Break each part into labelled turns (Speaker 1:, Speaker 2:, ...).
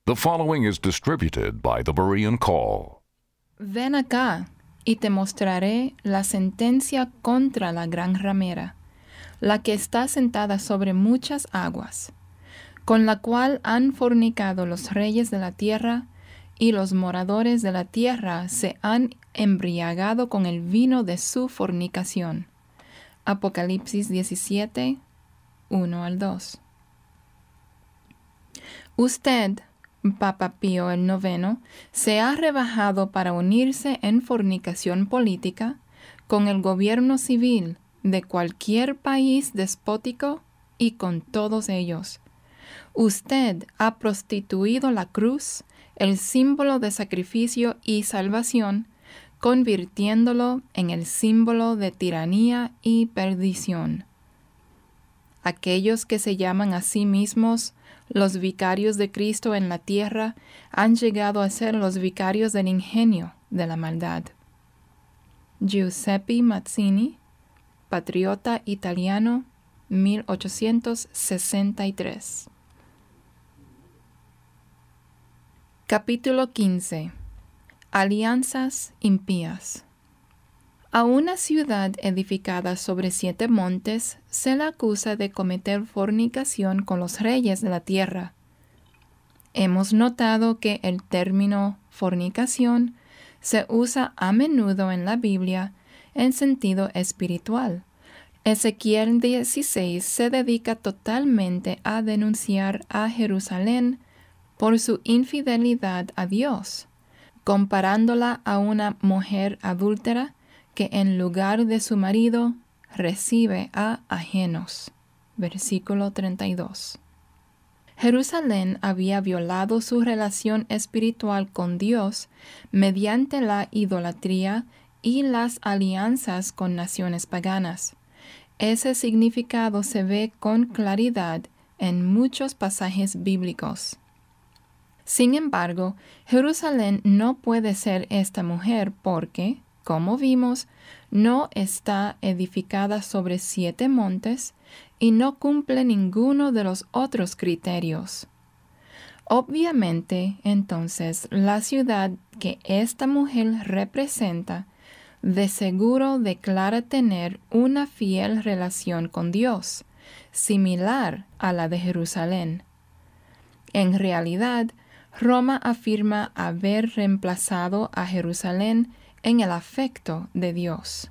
Speaker 1: The following is distributed by the Berean Call.
Speaker 2: Ven acá, y te mostraré la sentencia contra la gran ramera, la que está sentada sobre muchas aguas, con la cual han fornicado los reyes de la tierra, y los moradores de la tierra se han embriagado con el vino de su fornicación. Apocalipsis 17, 1 al 2. Usted, Papa Pío IX, se ha rebajado para unirse en fornicación política con el gobierno civil de cualquier país despótico y con todos ellos. Usted ha prostituido la cruz, el símbolo de sacrificio y salvación, convirtiéndolo en el símbolo de tiranía y perdición. Aquellos que se llaman a sí mismos los vicarios de Cristo en la tierra han llegado a ser los vicarios del ingenio de la maldad. Giuseppe Mazzini, patriota italiano, 1863. Capítulo 15. Alianzas impías. A una ciudad edificada sobre 7 montes se la acusa de cometer fornicación con los reyes de la tierra. Hemos notado que el término fornicación se usa a menudo en la Biblia en sentido espiritual. Ezequiel 16 se dedica totalmente a denunciar a Jerusalén por su infidelidad a Dios, comparándola a una mujer adúltera que en lugar de su marido recibe a ajenos. Versículo 32. Jerusalén había violado su relación espiritual con Dios mediante la idolatría y las alianzas con naciones paganas. Ese significado se ve con claridad en muchos pasajes bíblicos. Sin embargo, Jerusalén no puede ser esta mujer porque, como vimos, no está edificada sobre 7 montes y no cumple ninguno de los otros criterios. Obviamente, entonces, la ciudad que esta mujer representa de seguro declara tener una fiel relación con Dios, similar a la de Jerusalén. En realidad, Roma afirma haber reemplazado a Jerusalén en el afecto de Dios,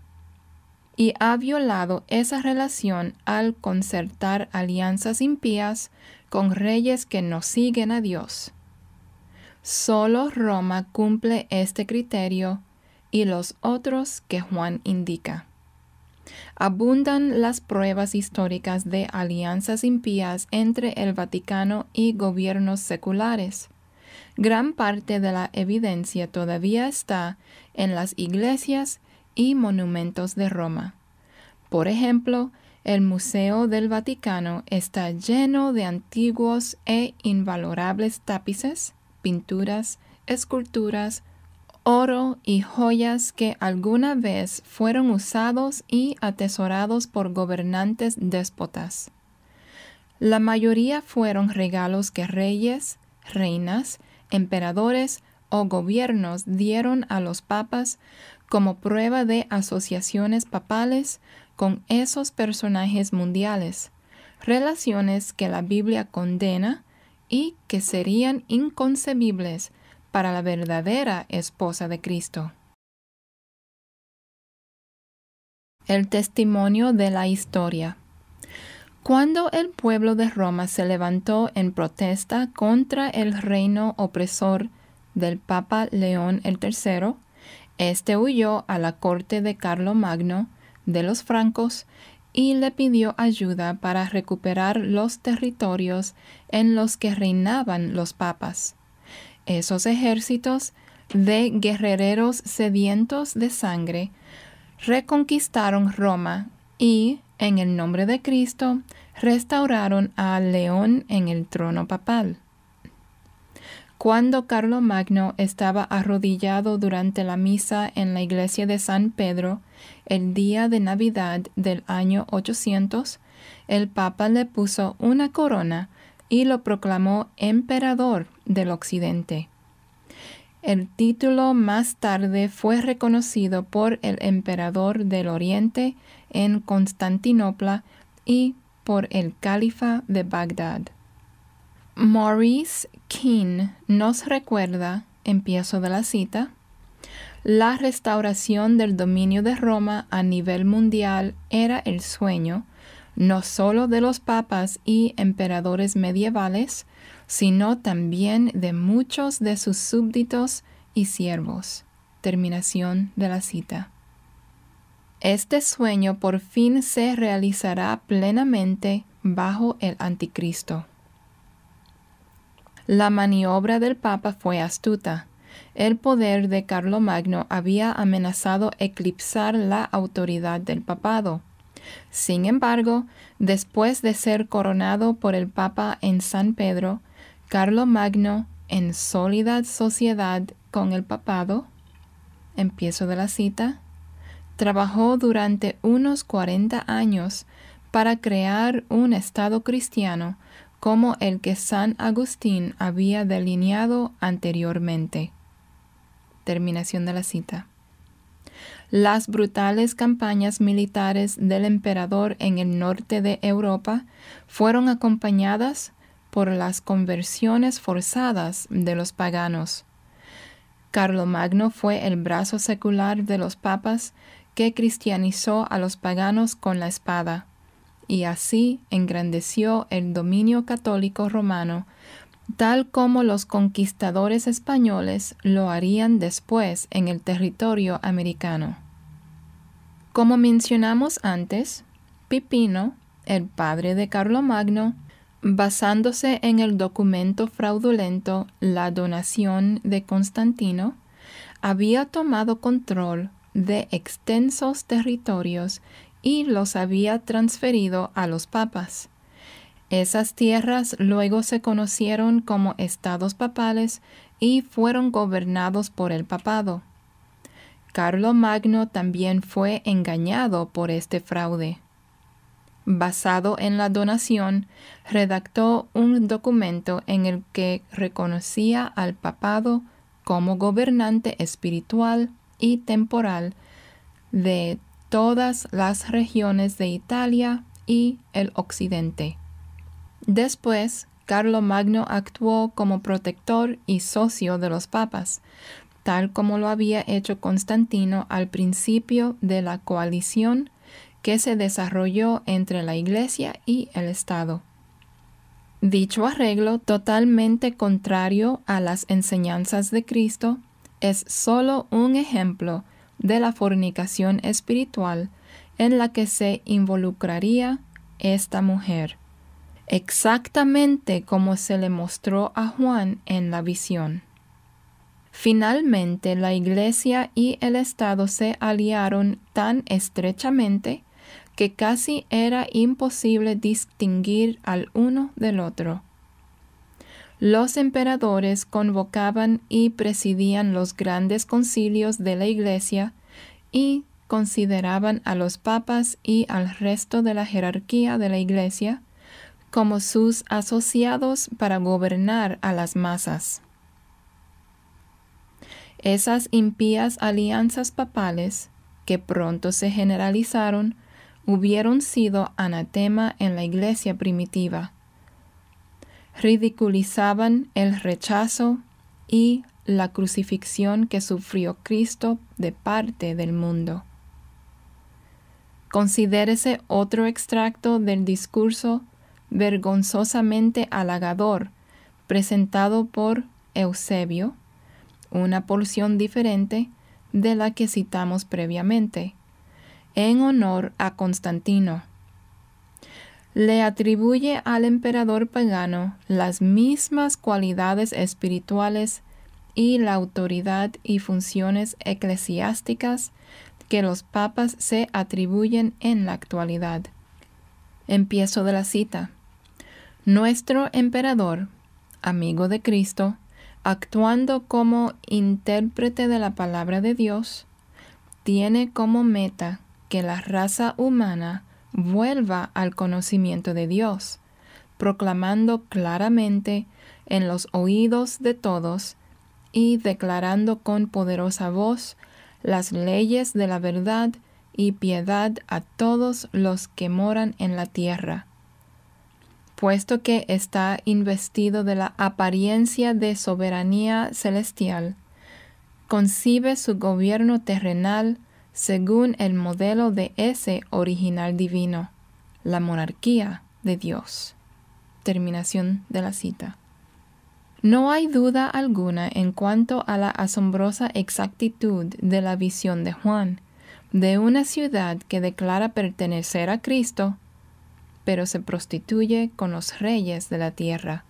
Speaker 2: y ha violado esa relación al concertar alianzas impías con reyes que no siguen a Dios. Solo Roma cumple este criterio y los otros que Juan indica. Abundan las pruebas históricas de alianzas impías entre el Vaticano y gobiernos seculares. Gran parte de la evidencia todavía está en las iglesias y monumentos de Roma. Por ejemplo, el Museo del Vaticano está lleno de antiguos e invalorables tapices, pinturas, esculturas, oro y joyas que alguna vez fueron usados y atesorados por gobernantes déspotas. La mayoría fueron regalos que reyes, reinas, emperadores o gobiernos dieron a los papas como prueba de asociaciones papales con esos personajes mundiales, relaciones que la Biblia condena y que serían inconcebibles para la verdadera esposa de Cristo. El testimonio de la historia. Cuando el pueblo de Roma se levantó en protesta contra el reino opresor del Papa León III, este huyó a la corte de Carlomagno de los francos y le pidió ayuda para recuperar los territorios en los que reinaban los papas. Esos ejércitos de guerreros sedientos de sangre reconquistaron Roma y, en el nombre de Cristo, restauraron a León en el trono papal. Cuando Carlomagno estaba arrodillado durante la misa en la iglesia de San Pedro, el día de Navidad del año 800, el Papa le puso una corona y lo proclamó emperador del Occidente. El título más tarde fue reconocido por el emperador del Oriente en Constantinopla y por el califa de Bagdad. Maurice King nos recuerda, empiezo de la cita, la restauración del dominio de Roma a nivel mundial era el sueño, no solo de los papas y emperadores medievales, sino también de muchos de sus súbditos y siervos. Terminación de la cita. Este sueño por fin se realizará plenamente bajo el Anticristo. La maniobra del Papa fue astuta. El poder de Carlomagno había amenazado eclipsar la autoridad del papado. Sin embargo, después de ser coronado por el Papa en San Pedro, Carlomagno, en sólida sociedad con el papado, empiezo de la cita, trabajó durante unos 40 años para crear un Estado cristiano como el que San Agustín había delineado anteriormente. Terminación de la cita. Las brutales campañas militares del emperador en el norte de Europa fueron acompañadas por las conversiones forzadas de los paganos. Carlomagno fue el brazo secular de los papas que cristianizó a los paganos con la espada, y así engrandeció el dominio católico romano, tal como los conquistadores españoles lo harían después en el territorio americano. Como mencionamos antes, Pipino, el padre de Carlomagno, basándose en el documento fraudulento La Donación de Constantino, había tomado control de extensos territorios y los había transferido a los papas. Esas tierras luego se conocieron como estados papales y fueron gobernados por el papado. Carlomagno también fue engañado por este fraude. Basado en la donación, redactó un documento en el que reconocía al papado como gobernante espiritual y temporal de todas las regiones de Italia y el Occidente. Después, Carlomagno actuó como protector y socio de los papas, tal como lo había hecho Constantino al principio de la coalición que se desarrolló entre la Iglesia y el Estado. Dicho arreglo, totalmente contrario a las enseñanzas de Cristo, es solo un ejemplo de la fornicación espiritual en la que se involucraría esta mujer, exactamente como se le mostró a Juan en la visión. Finalmente, la Iglesia y el Estado se aliaron tan estrechamente que casi era imposible distinguir al uno del otro. Los emperadores convocaban y presidían los grandes concilios de la Iglesia y consideraban a los papas y al resto de la jerarquía de la Iglesia como sus asociados para gobernar a las masas. Esas impías alianzas papales, que pronto se generalizaron, hubieron sido anatema en la Iglesia primitiva. Ridiculizaban el rechazo y la crucifixión que sufrió Cristo de parte del mundo. Considérese otro extracto del discurso vergonzosamente halagador presentado por Eusebio, una porción diferente de la que citamos previamente, en honor a Constantino. Le atribuye al emperador pagano las mismas cualidades espirituales y la autoridad y funciones eclesiásticas que los papas se atribuyen en la actualidad. Empiezo de la cita. Nuestro emperador, amigo de Cristo, actuando como intérprete de la palabra de Dios, tiene como meta que la raza humana vuelva al conocimiento de Dios, proclamando claramente en los oídos de todos y declarando con poderosa voz las leyes de la verdad y piedad a todos los que moran en la tierra. Puesto que está investido de la apariencia de soberanía celestial, concibe su gobierno terrenal según el modelo de ese original divino, la monarquía de Dios. Terminación de la cita. No hay duda alguna en cuanto a la asombrosa exactitud de la visión de Juan, de una ciudad que declara pertenecer a Cristo, pero se prostituye con los reyes de la tierra.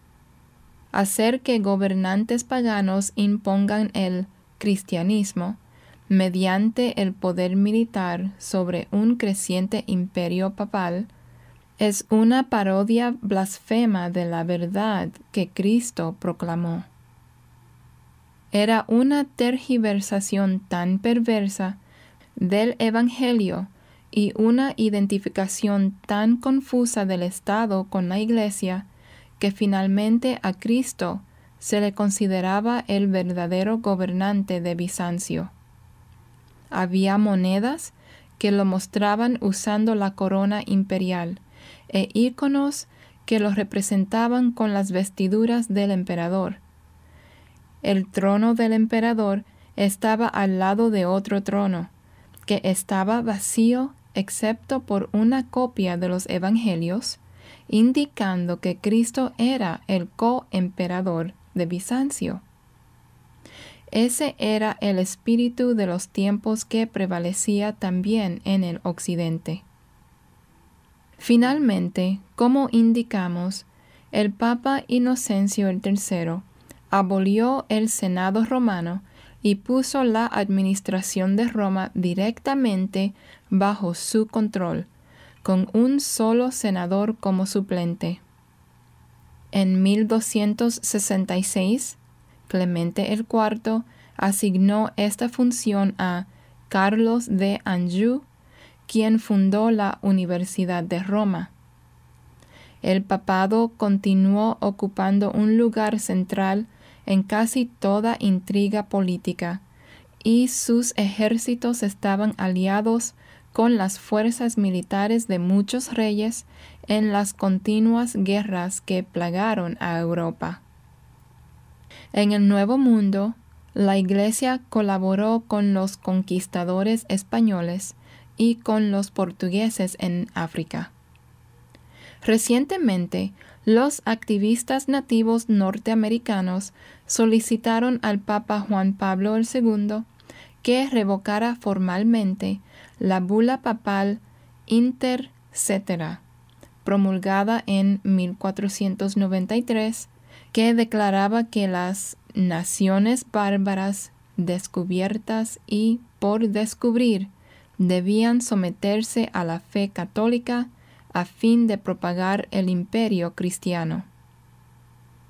Speaker 2: Hacer que gobernantes paganos impongan el cristianismo mediante el poder militar sobre un creciente imperio papal es una parodia blasfema de la verdad que Cristo proclamó. Era una tergiversación tan perversa del Evangelio y una identificación tan confusa del Estado con la Iglesia que finalmente a Cristo se le consideraba el verdadero gobernante de Bizancio. Había monedas que lo mostraban usando la corona imperial e íconos que lo representaban con las vestiduras del emperador. El trono del emperador estaba al lado de otro trono, que estaba vacío excepto por una copia de los evangelios, indicando que Cristo era el coemperador de Bizancio. Ese era el espíritu de los tiempos que prevalecía también en el occidente. Finalmente, como indicamos, el Papa Inocencio III abolió el Senado romano y puso la administración de Roma directamente bajo su control, con un solo senador como suplente. En 1266, Clemente IV asignó esta función a Carlos de Anjou, quien fundó la Universidad de Roma. El papado continuó ocupando un lugar central en casi toda intriga política, y sus ejércitos estaban aliados con las fuerzas militares de muchos reyes en las continuas guerras que plagaron a Europa. En el Nuevo Mundo, la Iglesia colaboró con los conquistadores españoles y con los portugueses en África. Recientemente, los activistas nativos norteamericanos solicitaron al Papa Juan Pablo II que revocara formalmente la bula papal Inter Cetera, promulgada en 1493, que declaraba que las naciones bárbaras descubiertas y por descubrir debían someterse a la fe católica a fin de propagar el imperio cristiano.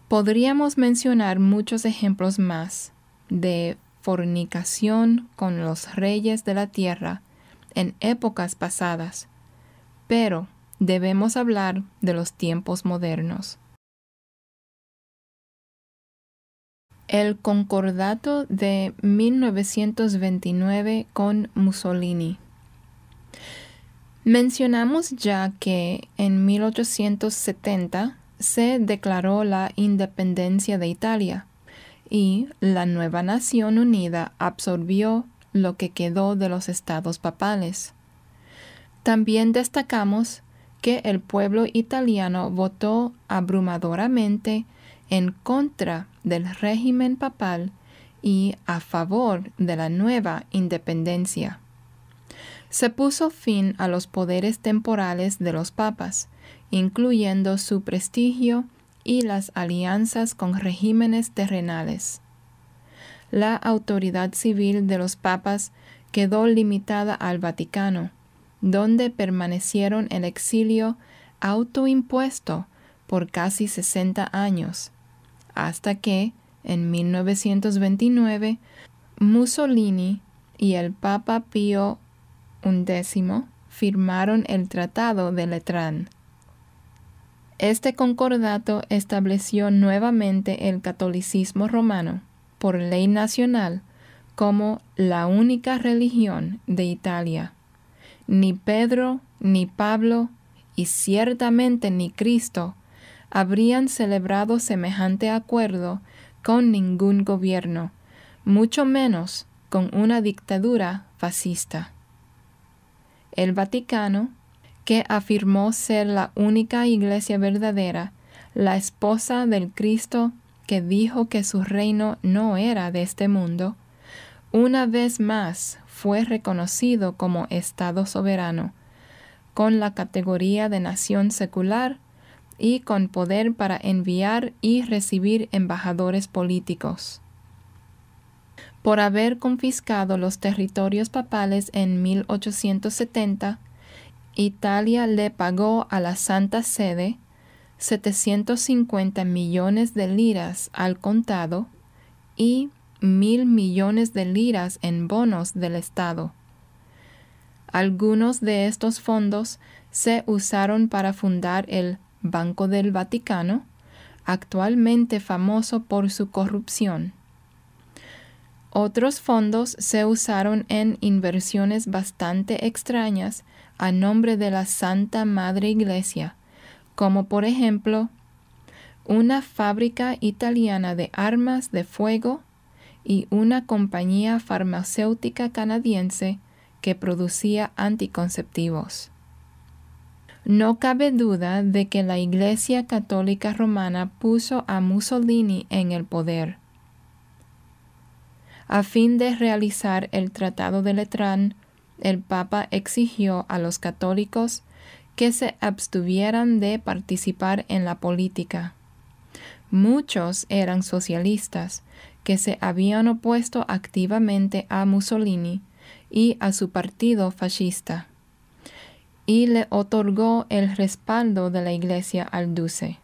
Speaker 2: Podríamos mencionar muchos ejemplos más de fornicación con los reyes de la tierra en épocas pasadas, pero debemos hablar de los tiempos modernos. El Concordato de 1929 con Mussolini. Mencionamos ya que en 1870 se declaró la independencia de Italia y la nueva nación unida absorbió lo que quedó de los estados papales. También destacamos que el pueblo italiano votó abrumadoramente en contra del régimen papal y a favor de la nueva independencia. Se puso fin a los poderes temporales de los papas, incluyendo su prestigio y las alianzas con regímenes terrenales. La autoridad civil de los papas quedó limitada al Vaticano, donde permanecieron en exilio autoimpuesto por casi 60 años, hasta que, en 1929, Mussolini y el Papa Pío XI firmaron el Tratado de Letrán. Este concordato estableció nuevamente el catolicismo romano, por ley nacional, como la única religión de Italia. Ni Pedro, ni Pablo, y ciertamente ni Cristo, habrían celebrado semejante acuerdo con ningún gobierno, mucho menos con una dictadura fascista. El Vaticano, que afirmó ser la única iglesia verdadera, la esposa del Cristo que dijo que su reino no era de este mundo, una vez más fue reconocido como Estado soberano, con la categoría de nación secular y con poder para enviar y recibir embajadores políticos. Por haber confiscado los territorios papales en 1870, Italia le pagó a la Santa Sede 750 millones de liras al contado y 1.000 millones de liras en bonos del Estado. Algunos de estos fondos se usaron para fundar el Banco del Vaticano, actualmente famoso por su corrupción. Otros fondos se usaron en inversiones bastante extrañas a nombre de la Santa Madre Iglesia, como por ejemplo, una fábrica italiana de armas de fuego y una compañía farmacéutica canadiense que producía anticonceptivos. No cabe duda de que la Iglesia Católica Romana puso a Mussolini en el poder. A fin de realizar el Tratado de Letrán, el Papa exigió a los católicos que se abstuvieran de participar en la política. Muchos eran socialistas que se habían opuesto activamente a Mussolini y a su partido fascista, y le otorgó el respaldo de la Iglesia al duce.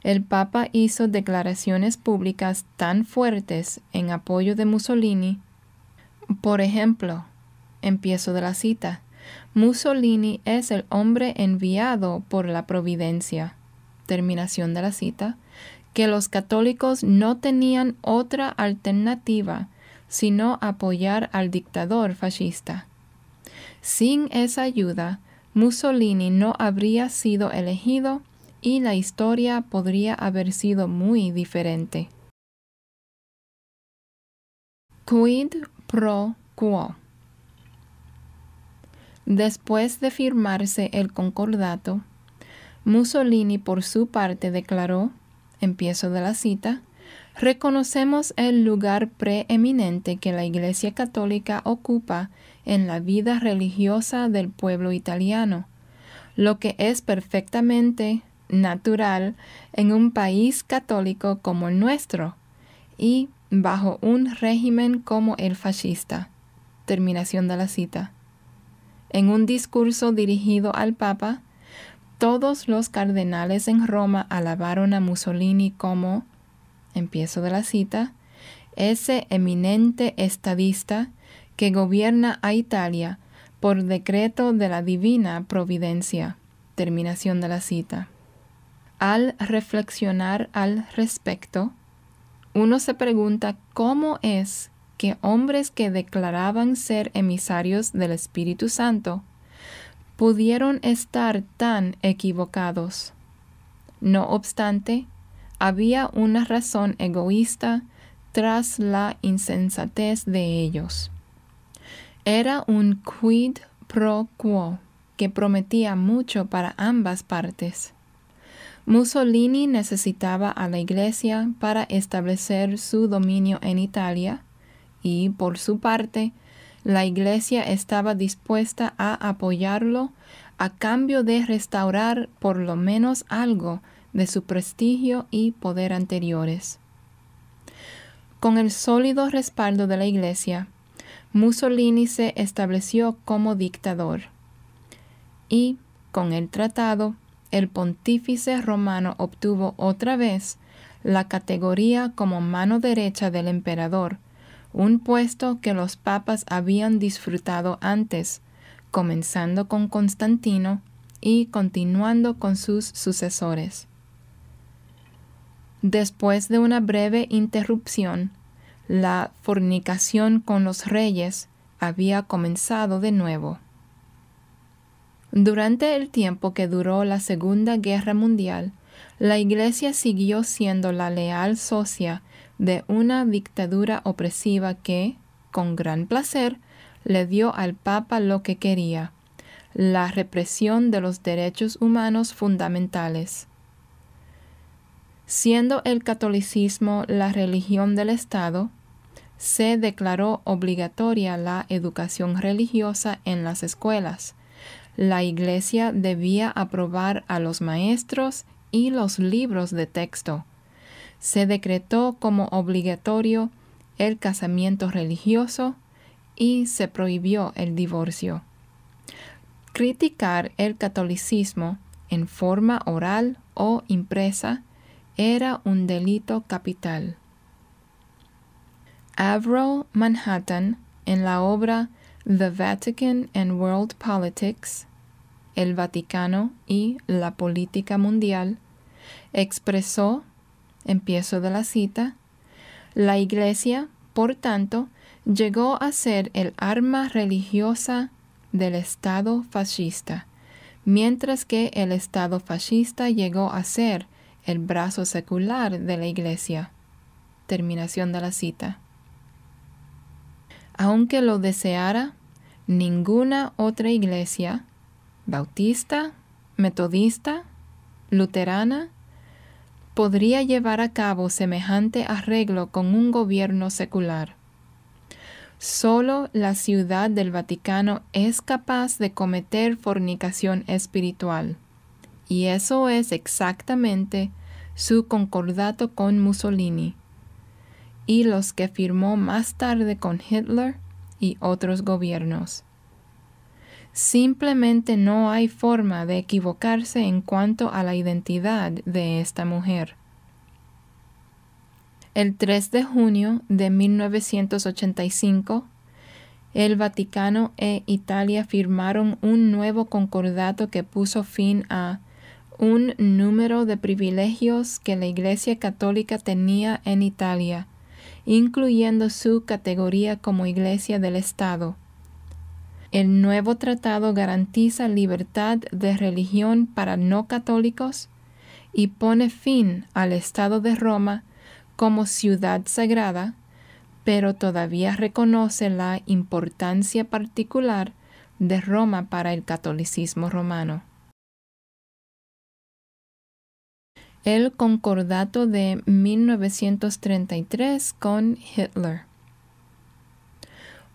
Speaker 2: El Papa hizo declaraciones públicas tan fuertes en apoyo de Mussolini. Por ejemplo, empiezo de la cita, Mussolini es el hombre enviado por la providencia. Terminación de la cita, que los católicos no tenían otra alternativa sino apoyar al dictador fascista. Sin esa ayuda, Mussolini no habría sido elegido y la historia podría haber sido muy diferente. Quid pro quo. Después de firmarse el concordato, Mussolini por su parte declaró, empiezo de la cita, reconocemos el lugar preeminente que la Iglesia Católica ocupa en la vida religiosa del pueblo italiano, lo que es perfectamente natural en un país católico como el nuestro y bajo un régimen como el fascista. Terminación de la cita. En un discurso dirigido al Papa, todos los cardenales en Roma alabaron a Mussolini como, empiezo de la cita, ese eminente estadista que gobierna a Italia por decreto de la divina providencia. Terminación de la cita. Al reflexionar al respecto, uno se pregunta cómo es que hombres que declaraban ser emisarios del Espíritu Santo pudieron estar tan equivocados. No obstante, había una razón egoísta tras la insensatez de ellos. Era un quid pro quo que prometía mucho para ambas partes. Mussolini necesitaba a la Iglesia para establecer su dominio en Italia y, por su parte, la Iglesia estaba dispuesta a apoyarlo a cambio de restaurar por lo menos algo de su prestigio y poder anteriores. Con el sólido respaldo de la Iglesia, Mussolini se estableció como dictador y, con el tratado, el pontífice romano obtuvo otra vez la categoría como mano derecha del emperador, un puesto que los papas habían disfrutado antes, comenzando con Constantino y continuando con sus sucesores. Después de una breve interrupción, la fornicación con los reyes había comenzado de nuevo. Durante el tiempo que duró la Segunda Guerra Mundial, la Iglesia siguió siendo la leal socia de una dictadura opresiva que, con gran placer, le dio al Papa lo que quería: la represión de los derechos humanos fundamentales. Siendo el catolicismo la religión del Estado, se declaró obligatoria la educación religiosa en las escuelas. La Iglesia debía aprobar a los maestros y los libros de texto. Se decretó como obligatorio el casamiento religioso y se prohibió el divorcio. Criticar el catolicismo en forma oral o impresa era un delito capital. Averell Manhattan, en la obra The Vatican and World Politics, El Vaticano y la Política Mundial, expresó, empiezo de la cita, la Iglesia, por tanto, llegó a ser el arma religiosa del Estado fascista, mientras que el Estado fascista llegó a ser el brazo secular de la Iglesia. Terminación de la cita. Aunque lo deseara, ninguna otra iglesia, bautista, metodista, luterana, podría llevar a cabo semejante arreglo con un gobierno secular. Solo la Ciudad del Vaticano es capaz de cometer fornicación espiritual, y eso es exactamente su concordato con Mussolini y los que firmó más tarde con Hitler y otros gobiernos. Simplemente no hay forma de equivocarse en cuanto a la identidad de esta mujer. El 3 de junio de 1985, el Vaticano e Italia firmaron un nuevo concordato que puso fin a un número de privilegios que la Iglesia Católica tenía en Italia, incluyendo su categoría como Iglesia del Estado. El nuevo tratado garantiza libertad de religión para no católicos y pone fin al Estado de Roma como ciudad sagrada, pero todavía reconoce la importancia particular de Roma para el catolicismo romano. El concordato de 1933 con Hitler.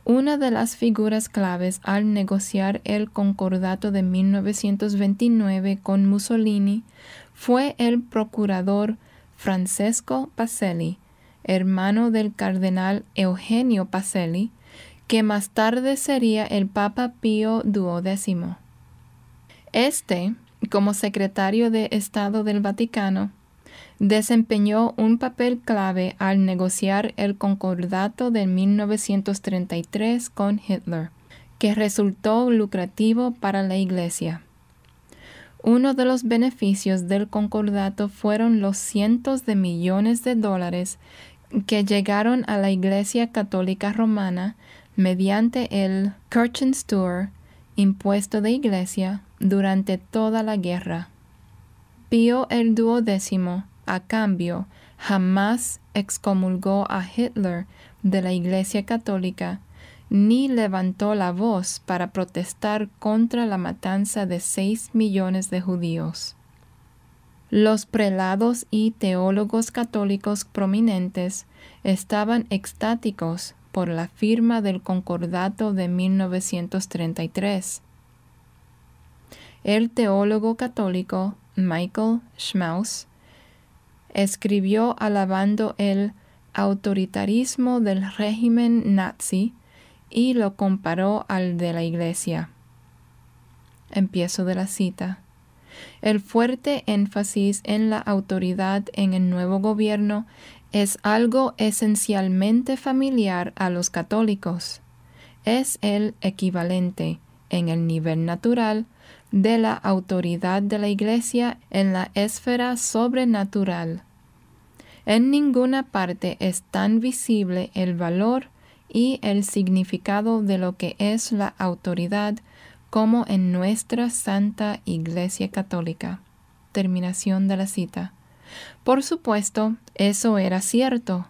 Speaker 2: Una de las figuras claves al negociar el concordato de 1929 con Mussolini fue el procurador Francesco Pacelli, hermano del cardenal Eugenio Pacelli, que más tarde sería el Papa Pío XII. Este, como secretario de Estado del Vaticano, desempeñó un papel clave al negociar el concordato de 1933 con Hitler, que resultó lucrativo para la Iglesia. Uno de los beneficios del concordato fueron los cientos de millones de dólares que llegaron a la Iglesia Católica Romana mediante el Kirchensteuer, impuesto de Iglesia, durante toda la guerra. Pío XII, a cambio, jamás excomulgó a Hitler de la Iglesia Católica, ni levantó la voz para protestar contra la matanza de 6 millones de judíos. Los prelados y teólogos católicos prominentes estaban extáticos por la firma del concordato de 1933. El teólogo católico Michael Schmaus escribió alabando el autoritarismo del régimen nazi y lo comparó al de la Iglesia. Empiezo de la cita. El fuerte énfasis en la autoridad en el nuevo gobierno es algo esencialmente familiar a los católicos. Es el equivalente, en el nivel natural, de la autoridad de la Iglesia en la esfera sobrenatural. En ninguna parte es tan visible el valor y el significado de lo que es la autoridad como en nuestra Santa Iglesia Católica. Terminación de la cita. Por supuesto, eso era cierto.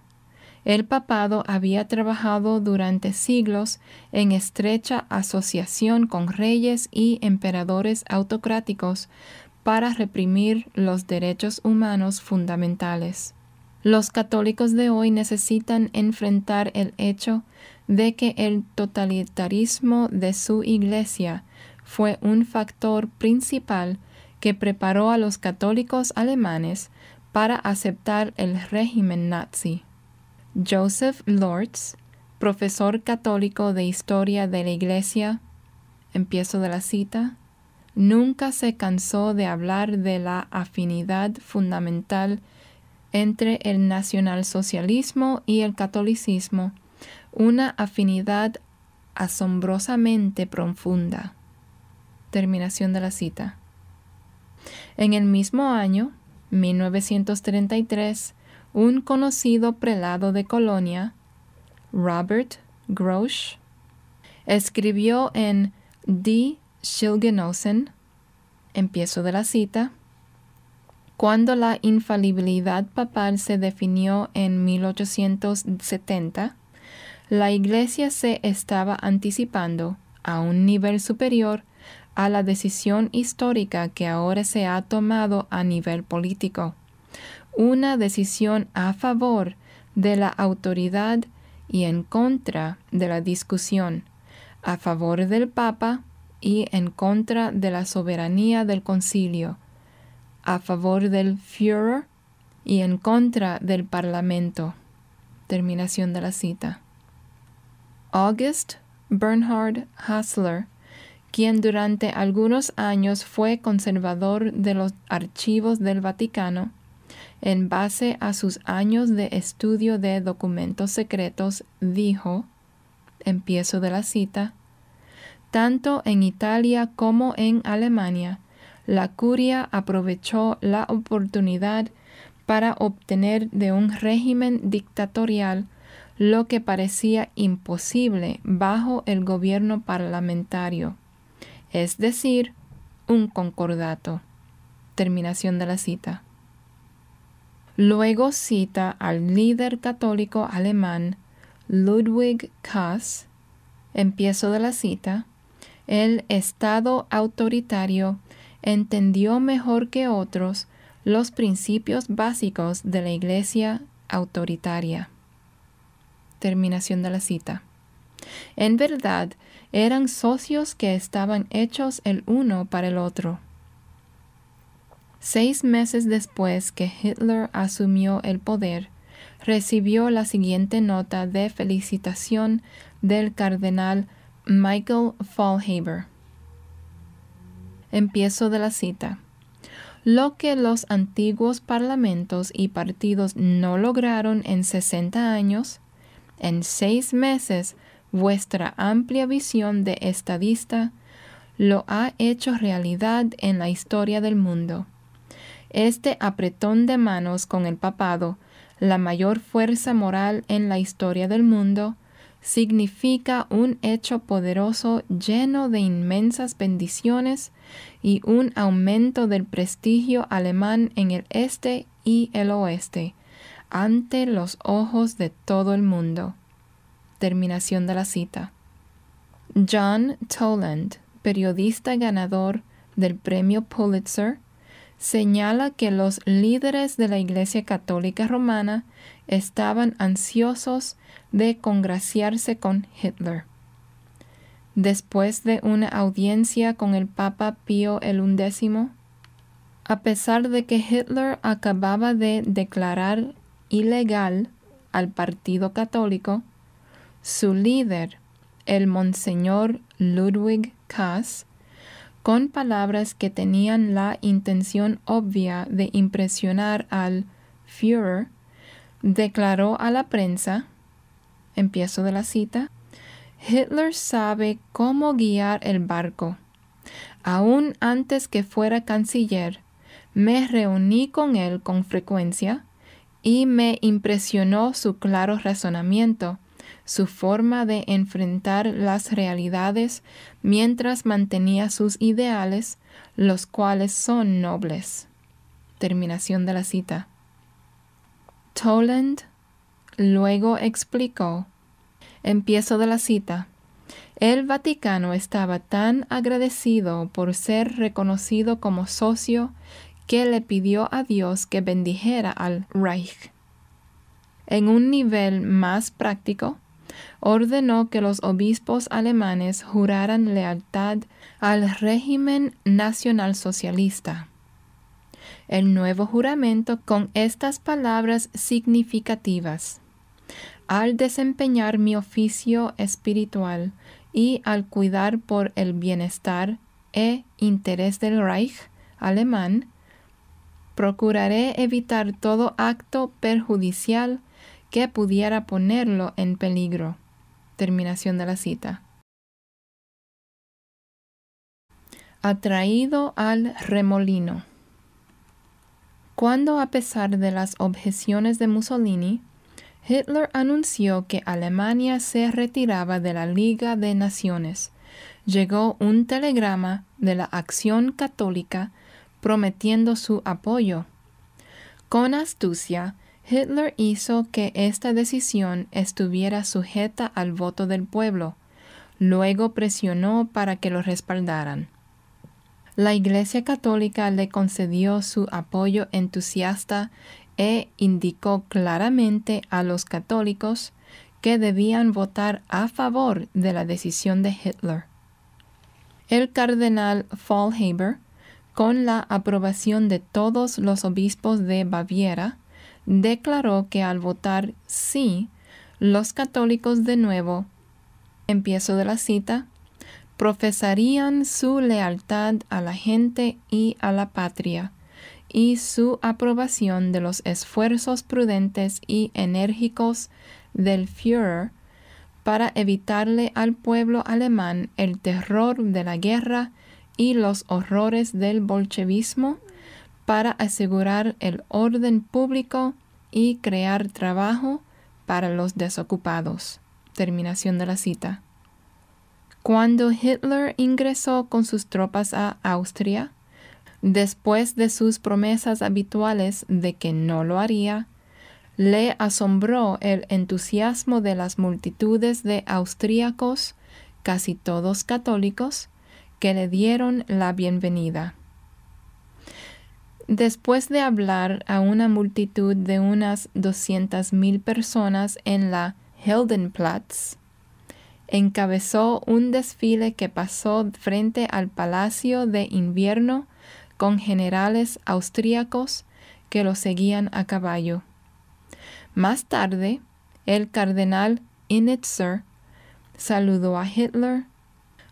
Speaker 2: El papado había trabajado durante siglos en estrecha asociación con reyes y emperadores autocráticos para reprimir los derechos humanos fundamentales. Los católicos de hoy necesitan enfrentar el hecho de que el totalitarismo de su Iglesia fue un factor principal que preparó a los católicos alemanes para aceptar el régimen nazi. Joseph Lorz, profesor católico de Historia de la Iglesia, empiezo de la cita, nunca se cansó de hablar de la afinidad fundamental entre el nacionalsocialismo y el catolicismo, una afinidad asombrosamente profunda. Terminación de la cita. En el mismo año, 1933, un conocido prelado de Colonia, Robert Grosch, escribió en Die Schilgenossen, empiezo de la cita, cuando la infalibilidad papal se definió en 1870, la Iglesia se estaba anticipando a un nivel superior a la decisión histórica que ahora se ha tomado a nivel político, una decisión a favor de la autoridad y en contra de la discusión, a favor del Papa y en contra de la soberanía del Concilio, a favor del Führer y en contra del Parlamento. Terminación de la cita. August Bernhard Hassler, quien durante algunos años fue conservador de los archivos del Vaticano, en base a sus años de estudio de documentos secretos, dijo, empiezo de la cita, tanto en Italia como en Alemania, la curia aprovechó la oportunidad para obtener de un régimen dictatorial lo que parecía imposible bajo el gobierno parlamentario, es decir, un concordato. Terminación de la cita. Luego cita al líder católico alemán Ludwig Kass, empiezo de la cita, el Estado autoritario entendió mejor que otros los principios básicos de la Iglesia autoritaria. Terminación de la cita. En verdad, eran socios que estaban hechos el uno para el otro. 6 meses después que Hitler asumió el poder, recibió la siguiente nota de felicitación del cardenal Michael Faulhaber. Empiezo de la cita. Lo que los antiguos parlamentos y partidos no lograron en 60 años, en 6 meses vuestra amplia visión de estadista lo ha hecho realidad en la historia del mundo. Este apretón de manos con el papado, la mayor fuerza moral en la historia del mundo, significa un hecho poderoso lleno de inmensas bendiciones y un aumento del prestigio alemán en el este y el oeste, ante los ojos de todo el mundo. Terminación de la cita. John Toland, periodista ganador del premio Pulitzer, señala que los líderes de la Iglesia Católica Romana estaban ansiosos de congraciarse con Hitler. Después de una audiencia con el Papa Pío XI, a pesar de que Hitler acababa de declarar ilegal al Partido Católico, su líder, el Monseñor Ludwig Kass, con palabras que tenían la intención obvia de impresionar al Führer, declaró a la prensa, empiezo de la cita, Hitler sabe cómo guiar el barco. Aún antes que fuera canciller, me reuní con él con frecuencia y me impresionó su claro razonamiento, su forma de enfrentar las realidades mientras mantenía sus ideales, los cuales son nobles. Terminación de la cita. Toland luego explicó, empiezo de la cita, el Vaticano estaba tan agradecido por ser reconocido como socio que le pidió a Dios que bendijera al Reich. En un nivel más práctico, ordenó que los obispos alemanes juraran lealtad al régimen nacionalsocialista. El nuevo juramento con estas palabras significativas: al desempeñar mi oficio espiritual y al cuidar por el bienestar e interés del Reich alemán, procuraré evitar todo acto perjudicial que pudiera ponerlo en peligro. Terminación de la cita. Atraído al remolino. Cuando, a pesar de las objeciones de Mussolini, Hitler anunció que Alemania se retiraba de la Liga de Naciones, llegó un telegrama de la Acción Católica prometiendo su apoyo. Con astucia, Hitler hizo que esta decisión estuviera sujeta al voto del pueblo. Luego presionó para que lo respaldaran. La Iglesia Católica le concedió su apoyo entusiasta e indicó claramente a los católicos que debían votar a favor de la decisión de Hitler. El cardenal Faulhaber, con la aprobación de todos los obispos de Baviera, declaró que al votar sí, los católicos de nuevo, empiezo de la cita, profesarían su lealtad a la gente y a la patria, y su aprobación de los esfuerzos prudentes y enérgicos del Führer para evitarle al pueblo alemán el terror de la guerra y los horrores del bolchevismo, para asegurar el orden público y crear trabajo para los desocupados. Terminación de la cita. Cuando Hitler ingresó con sus tropas a Austria, después de sus promesas habituales de que no lo haría, le asombró el entusiasmo de las multitudes de austríacos, casi todos católicos, que le dieron la bienvenida. Después de hablar a una multitud de unas 200,000 personas en la Heldenplatz, encabezó un desfile que pasó frente al Palacio de Invierno con generales austríacos que lo seguían a caballo. Más tarde, el cardenal Innitzer saludó a Hitler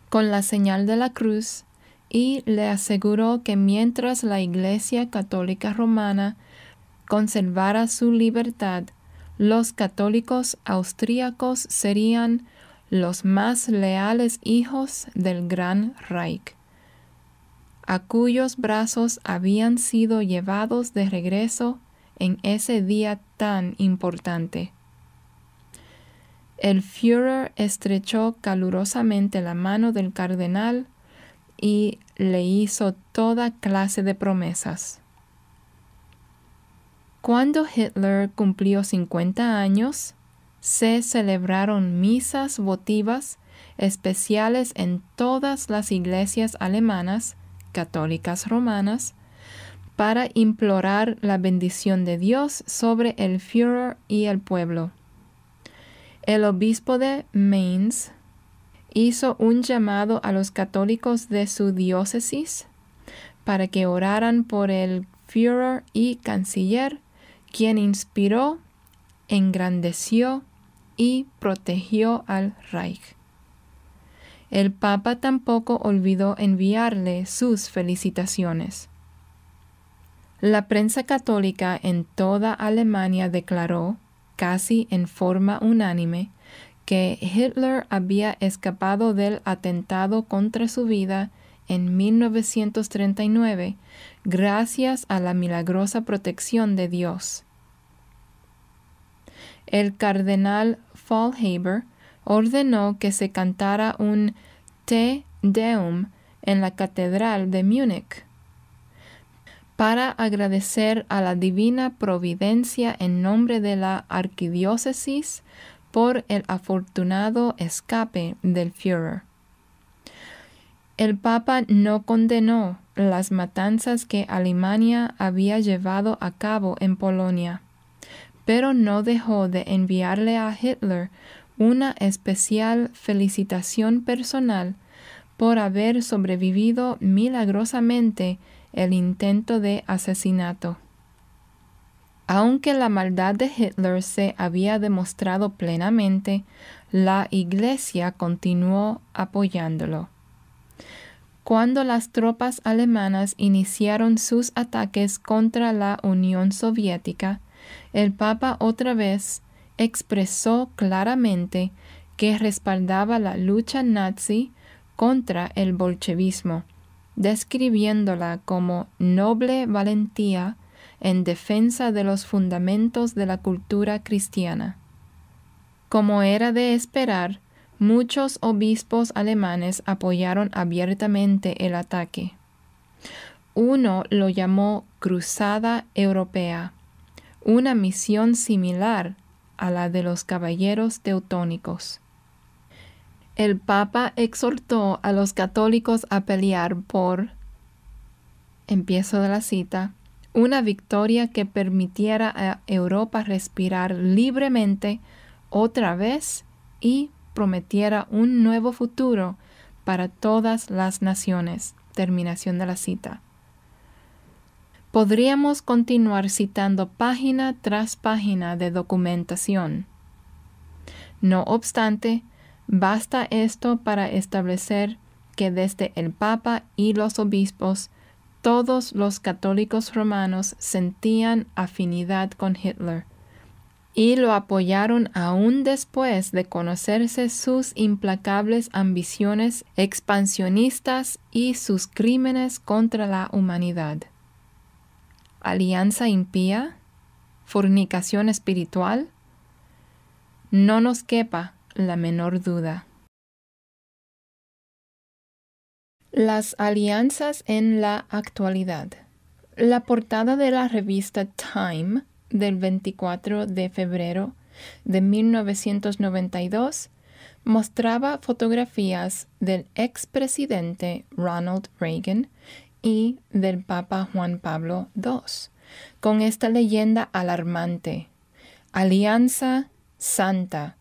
Speaker 2: con la señal de la cruz y le aseguró que mientras la Iglesia Católica Romana conservara su libertad, los católicos austríacos serían los más leales hijos del Gran Reich, a cuyos brazos habían sido llevados de regreso en ese día tan importante. El Führer estrechó calurosamente la mano del cardenal y le hizo toda clase de promesas. Cuando Hitler cumplió 50 años, se celebraron misas votivas especiales en todas las iglesias alemanas, católicas romanas, para implorar la bendición de Dios sobre el Führer y el pueblo. El obispo de Mainz hizo un llamado a los católicos de su diócesis para que oraran por el Führer y canciller, quien inspiró, engrandeció y protegió al Reich. El Papa tampoco olvidó enviarle sus felicitaciones. La prensa católica en toda Alemania declaró, casi en forma unánime, que Hitler había escapado del atentado contra su vida en 1939 gracias a la milagrosa protección de Dios. El cardenal Faulhaber ordenó que se cantara un Te Deum en la Catedral de Múnich para agradecer a la divina providencia en nombre de la arquidiócesis por el afortunado escape del Führer. El Papa no condenó las matanzas que Alemania había llevado a cabo en Polonia, pero no dejó de enviarle a Hitler una especial felicitación personal por haber sobrevivido milagrosamente el intento de asesinato. Aunque la maldad de Hitler se había demostrado plenamente, la Iglesia continuó apoyándolo. Cuando las tropas alemanas iniciaron sus ataques contra la Unión Soviética, el Papa otra vez expresó claramente que respaldaba la lucha nazi contra el bolchevismo, describiéndola como noble valentía en defensa de los fundamentos de la cultura cristiana. Como era de esperar, muchos obispos alemanes apoyaron abiertamente el ataque. Uno lo llamó Cruzada Europea, una misión similar a la de los caballeros teutónicos. El Papa exhortó a los católicos a pelear por, empiezo de la cita, una victoria que permitiera a Europa respirar libremente otra vez y prometiera un nuevo futuro para todas las naciones. Terminación de la cita. Podríamos continuar citando página tras página de documentación. No obstante, basta esto para establecer que desde el Papa y los obispos, todos los católicos romanos sentían afinidad con Hitler y lo apoyaron aún después de conocerse sus implacables ambiciones expansionistas y sus crímenes contra la humanidad. ¿Alianza impía? ¿Fornicación espiritual? No nos quepa la menor duda. Las alianzas en la actualidad. La portada de la revista Time del 24 de febrero de 1992 mostraba fotografías del expresidente Ronald Reagan y del Papa Juan Pablo II, con esta leyenda alarmante: Alianza Santa.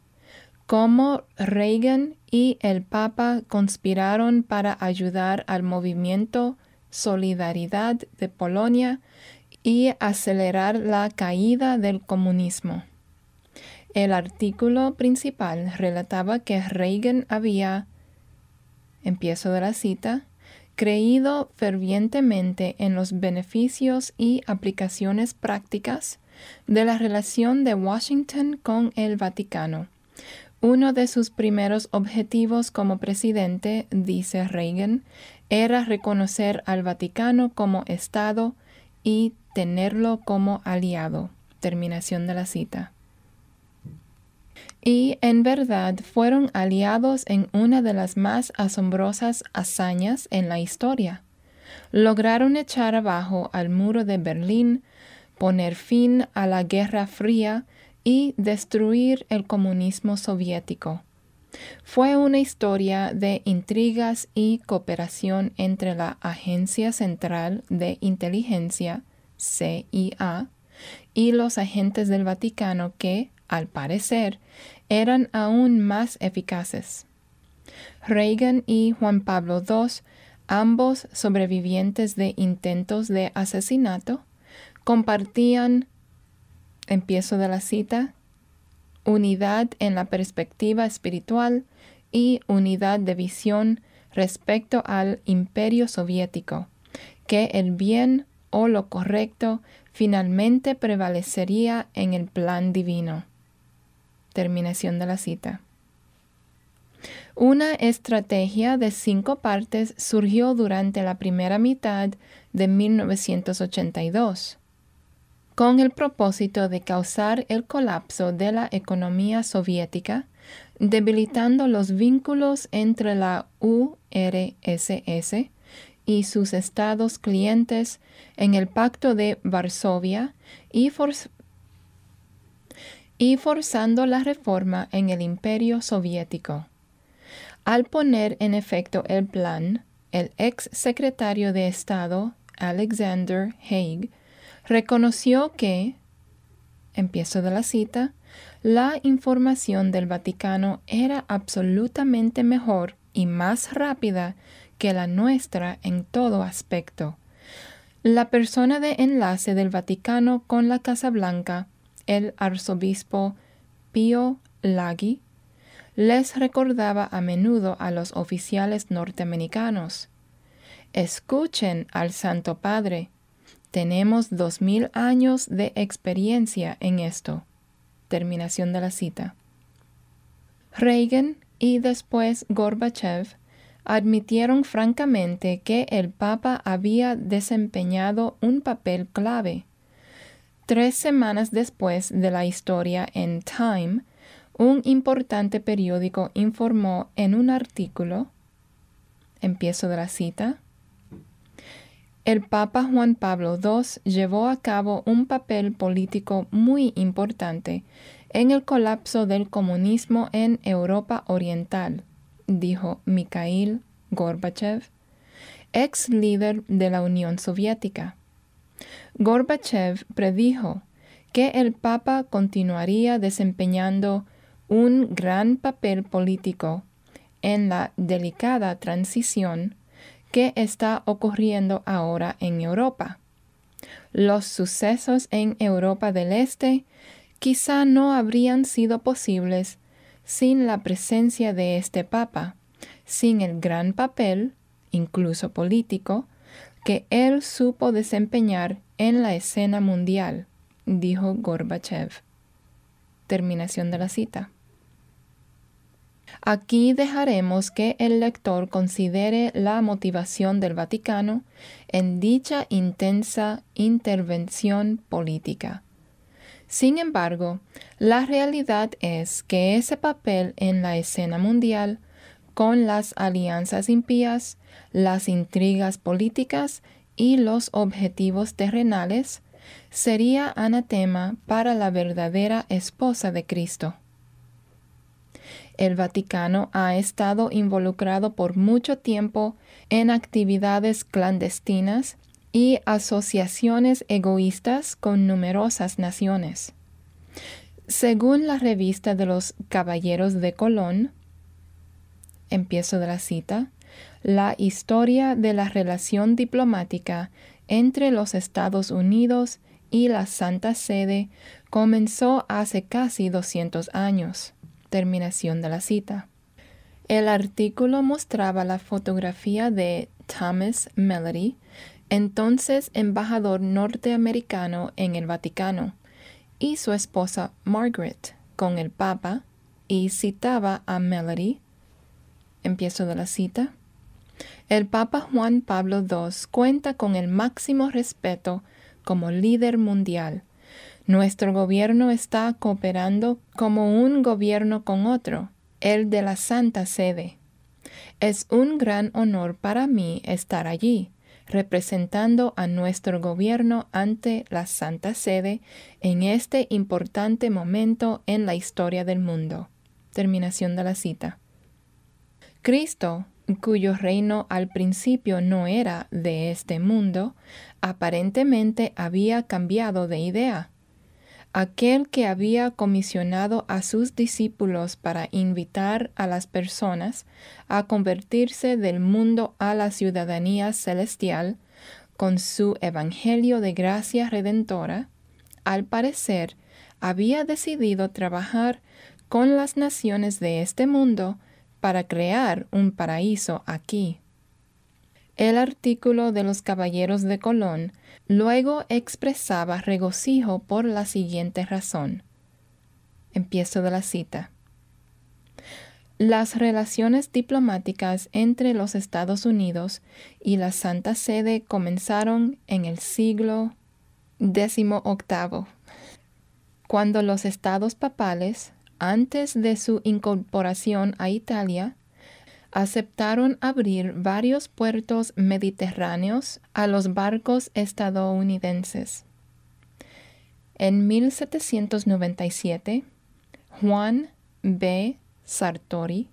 Speaker 2: Cómo Reagan y el Papa conspiraron para ayudar al movimiento Solidaridad de Polonia y acelerar la caída del comunismo. El artículo principal relataba que Reagan había, empiezo de la cita, creído fervientemente en los beneficios y aplicaciones prácticas de la relación de Washington con el Vaticano. Uno de sus primeros objetivos como presidente, dice Reagan, era reconocer al Vaticano como Estado y tenerlo como aliado. Terminación de la cita. Y en verdad fueron aliados en una de las más asombrosas hazañas en la historia. Lograron echar abajo al muro de Berlín, poner fin a la Guerra Fría y destruir el comunismo soviético. Fue una historia de intrigas y cooperación entre la Agencia Central de Inteligencia, CIA, y los agentes del Vaticano que, al parecer, eran aún más eficaces. Reagan y Juan Pablo II, ambos sobrevivientes de intentos de asesinato, compartían, empiezo de la cita, unidad en la perspectiva espiritual y unidad de visión respecto al imperio soviético, que el bien o lo correcto finalmente prevalecería en el plan divino. Terminación de la cita. Una estrategia de 5 partes surgió durante la primera mitad de 1982, con el propósito de causar el colapso de la economía soviética, debilitando los vínculos entre la URSS y sus estados clientes en el Pacto de Varsovia y forzando la reforma en el Imperio Soviético. Al poner en efecto el plan, el ex secretario de Estado, Alexander Haig, reconoció que, empiezo de la cita, la información del Vaticano era absolutamente mejor y más rápida que la nuestra en todo aspecto. La persona de enlace del Vaticano con la Casa Blanca, el arzobispo Pío Laghi, les recordaba a menudo a los oficiales norteamericanos: escuchen al Santo Padre, tenemos 2000 años de experiencia en esto. Terminación de la cita. Reagan y después Gorbachev admitieron francamente que el Papa había desempeñado un papel clave. 3 semanas después de la historia en Time, un importante periódico informó en un artículo, empiezo de la cita, el Papa Juan Pablo II llevó a cabo un papel político muy importante en el colapso del comunismo en Europa Oriental, dijo Mikhail Gorbachev, ex líder de la Unión Soviética. Gorbachev predijo que el Papa continuaría desempeñando un gran papel político en la delicada transición que está ocurriendo ahora en Europa. Los sucesos en Europa del Este quizá no habrían sido posibles sin la presencia de este Papa, sin el gran papel, incluso político, que él supo desempeñar en la escena mundial, dijo Gorbachev. Terminación de la cita. Aquí dejaremos que el lector considere la motivación del Vaticano en dicha intensa intervención política. Sin embargo, la realidad es que ese papel en la escena mundial, con las alianzas impías, las intrigas políticas y los objetivos terrenales, sería anatema para la verdadera esposa de Cristo. El Vaticano ha estado involucrado por mucho tiempo en actividades clandestinas y asociaciones egoístas con numerosas naciones. Según la revista de los Caballeros de Colón, empiezo de la cita, la historia de la relación diplomática entre los Estados Unidos y la Santa Sede comenzó hace casi 200 años. Terminación de la cita. El artículo mostraba la fotografía de Thomas Melody, entonces embajador norteamericano en el Vaticano, y su esposa Margaret con el Papa, y citaba a Melody. Empiezo de la cita. El Papa Juan Pablo II cuenta con el máximo respeto como líder mundial. Nuestro gobierno está cooperando como un gobierno con otro, el de la Santa Sede. Es un gran honor para mí estar allí, representando a nuestro gobierno ante la Santa Sede en este importante momento en la historia del mundo. Terminación de la cita. Cristo, cuyo reino al principio no era de este mundo, aparentemente había cambiado de idea. Aquel que había comisionado a sus discípulos para invitar a las personas a convertirse del mundo a la ciudadanía celestial con su evangelio de gracia redentora, al parecer había decidido trabajar con las naciones de este mundo para crear un paraíso aquí. El artículo de los Caballeros de Colón luego expresaba regocijo por la siguiente razón. Empiezo de la cita. Las relaciones diplomáticas entre los Estados Unidos y la Santa Sede comenzaron en el siglo XVIII, cuando los estados papales, antes de su incorporación a Italia, aceptaron abrir varios puertos mediterráneos a los barcos estadounidenses. En 1797, Juan B. Sartori,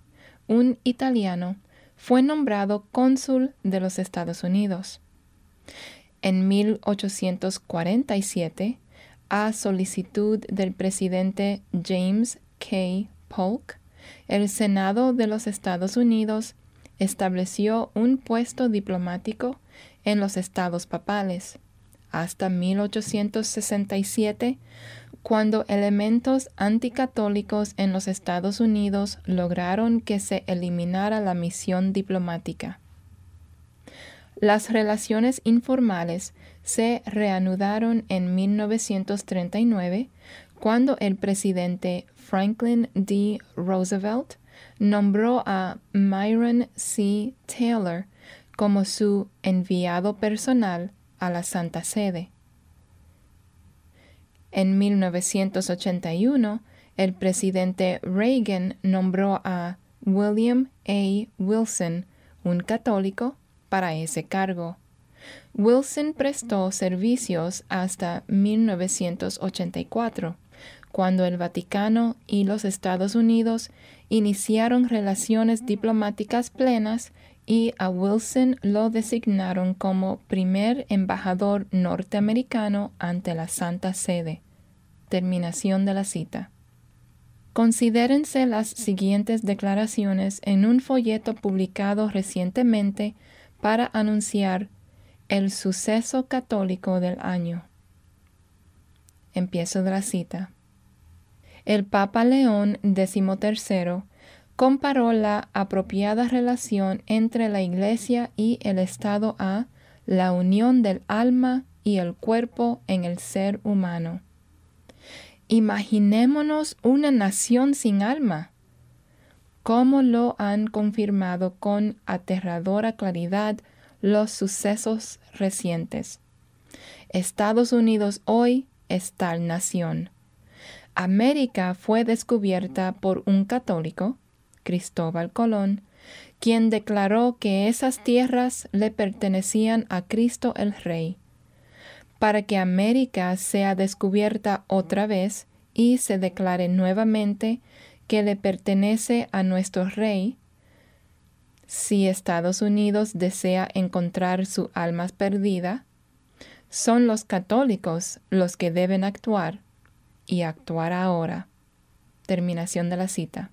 Speaker 2: un italiano, fue nombrado cónsul de los Estados Unidos. En 1847, a solicitud del presidente James K. Polk, el Senado de los Estados Unidos estableció un puesto diplomático en los estados papales, hasta 1867, cuando elementos anticatólicos en los Estados Unidos lograron que se eliminara la misión diplomática. Las relaciones informales se reanudaron en 1939, cuando el presidente Franklin D. Roosevelt nombró a Myron C. Taylor como su enviado personal a la Santa Sede. En 1981, el presidente Reagan nombró a William A. Wilson, un católico, para ese cargo. Wilson prestó servicios hasta 1984, cuando el Vaticano y los Estados Unidos iniciaron relaciones diplomáticas plenas y a Wilson lo designaron como primer embajador norteamericano ante la Santa Sede. Terminación de la cita. Considérense las siguientes declaraciones en un folleto publicado recientemente para anunciar el suceso católico del año. Empiezo de la cita. El Papa León XIII comparó la apropiada relación entre la Iglesia y el Estado a la unión del alma y el cuerpo en el ser humano. Imaginémonos una nación sin alma, como lo han confirmado con aterradora claridad los sucesos recientes. Estados Unidos hoy es tal nación. América fue descubierta por un católico, Cristóbal Colón, quien declaró que esas tierras le pertenecían a Cristo el Rey. Para que América sea descubierta otra vez y se declare nuevamente que le pertenece a nuestro Rey, si Estados Unidos desea encontrar su alma perdida, son los católicos los que deben actuar, y actuar ahora. Terminación de la cita.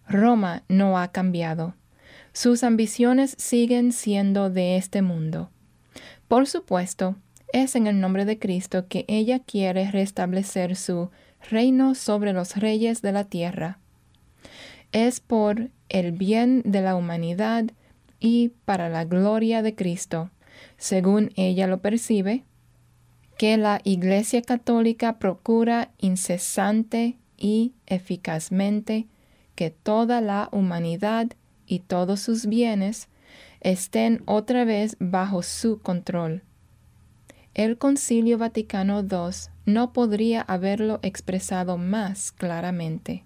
Speaker 2: Roma no ha cambiado. Sus ambiciones siguen siendo de este mundo. Por supuesto, es en el nombre de Cristo que ella quiere restablecer su reino sobre los reyes de la tierra. Es por el bien de la humanidad y para la gloria de Cristo, según ella lo percibe, que la Iglesia Católica procura incesante y eficazmente que toda la humanidad y todos sus bienes estén otra vez bajo su control. El Concilio Vaticano II no podría haberlo expresado más claramente.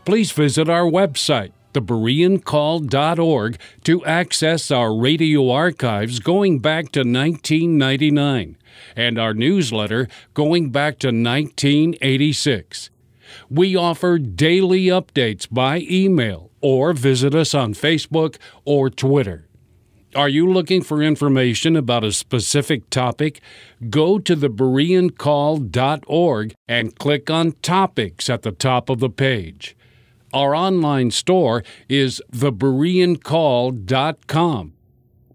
Speaker 3: Please visit our website, thebereancall.org, to access our radio archives going back to 1999 and our newsletter going back to 1986. We offer daily updates by email or visit us on Facebook or Twitter. Are you looking for information about a specific topic? Go to thebereancall.org and click on Topics at the top of the page. Our online store is thebereancall.com.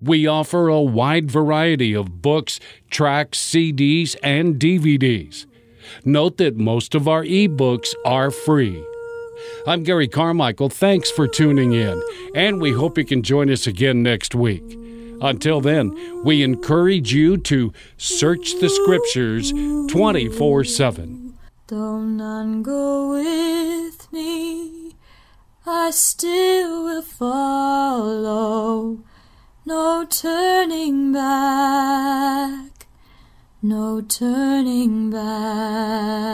Speaker 3: We offer a wide variety of books, tracts, CDs, and DVDs. Note that most of our ebooks are free. I'm Gary Carmichael. Thanks for tuning in, and we hope you can join us again next week. Until then, we encourage you to search the Scriptures 24/7.
Speaker 4: Though none go with me, I still will follow. No turning back, no turning back.